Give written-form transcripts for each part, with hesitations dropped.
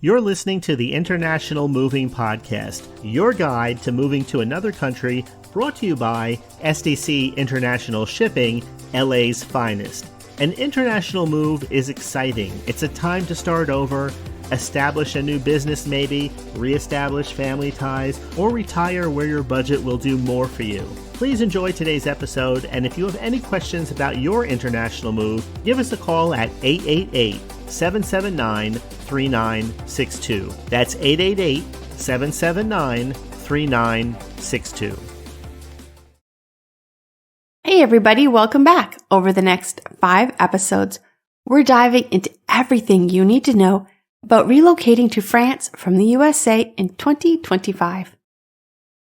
You're listening to the International Moving Podcast, your guide to moving to another country, brought to you by SDC International Shipping, LA's finest. An international move is exciting. It's a time to start over, establish a new business maybe, reestablish family ties, or retire where your budget will do more for you. Please enjoy today's episode, and if you have any questions about your international move, give us a call at 888-779-3962. That's 888-779-3962. Hey everybody, welcome back. Over the next 5 episodes, we're diving into everything you need to know about relocating to France from the USA in 2025.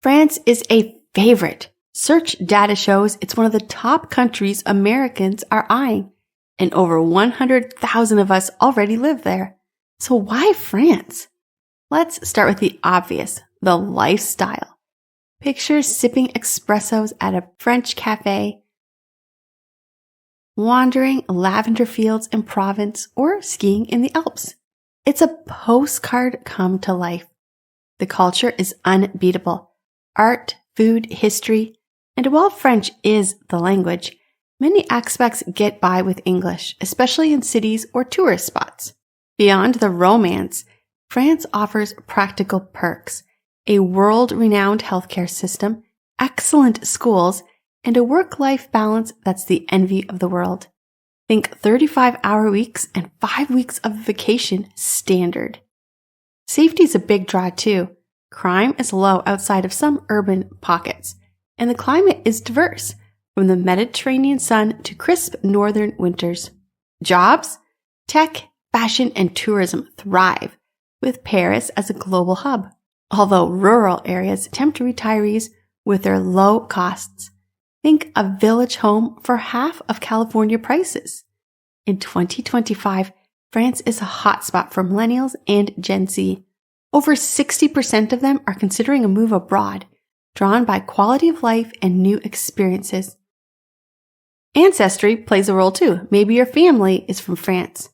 France is a favorite. Search data shows it's one of the top countries Americans are eyeing, and over 100,000 of us already live there. So why France? Let's start with the obvious, the lifestyle. Picture sipping espressos at a French café, wandering lavender fields in Provence, or skiing in the Alps. It's a postcard come to life. The culture is unbeatable. Art, food, history, and while French is the language, many expats get by with English, especially in cities or tourist spots. Beyond the romance, France offers practical perks, a world-renowned healthcare system, excellent schools, and a work-life balance that's the envy of the world. Think 35-hour weeks and 5 weeks of vacation standard. Safety is a big draw too. Crime is low outside of some urban pockets, and the climate is diverse, from the Mediterranean sun to crisp northern winters. Jobs? Tech, fashion, and tourism thrive, with Paris as a global hub, although rural areas tempt retirees with their low costs. Think a village home for half of California prices. In 2025, France is a hotspot for millennials and Gen Z. Over 60% of them are considering a move abroad, drawn by quality of life and new experiences. Ancestry plays a role too. Maybe your family is from France.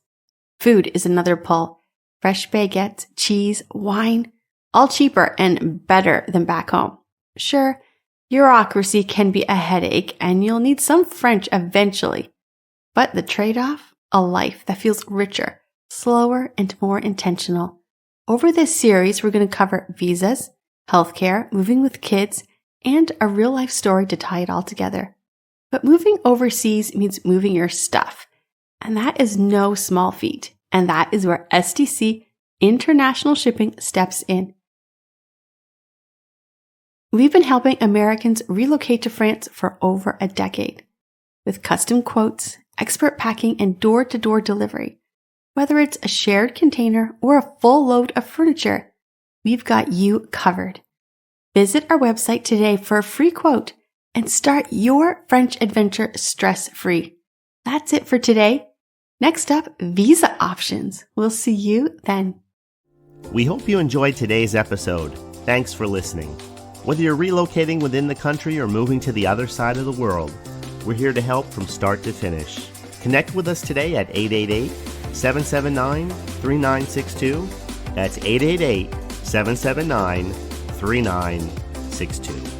Food is another pull. Fresh baguettes, cheese, wine, all cheaper and better than back home. Sure, bureaucracy can be a headache and you'll need some French eventually. But the trade-off? A life that feels richer, slower, and more intentional. Over this series, we're going to cover visas, healthcare, moving with kids, and a real-life story to tie it all together. But moving overseas means moving your stuff. And that is no small feat. And that is where SDC International Shipping steps in. We've been helping Americans relocate to France for over a decade. With custom quotes, expert packing, and door-to-door delivery. Whether it's a shared container or a full load of furniture, we've got you covered. Visit our website today for a free quote and start your French adventure stress-free. That's it for today. Next up, visa options. We'll see you then. We hope you enjoyed today's episode. Thanks for listening. Whether you're relocating within the country or moving to the other side of the world, we're here to help from start to finish. Connect with us today at 888-779-3962. That's 888-779-3962.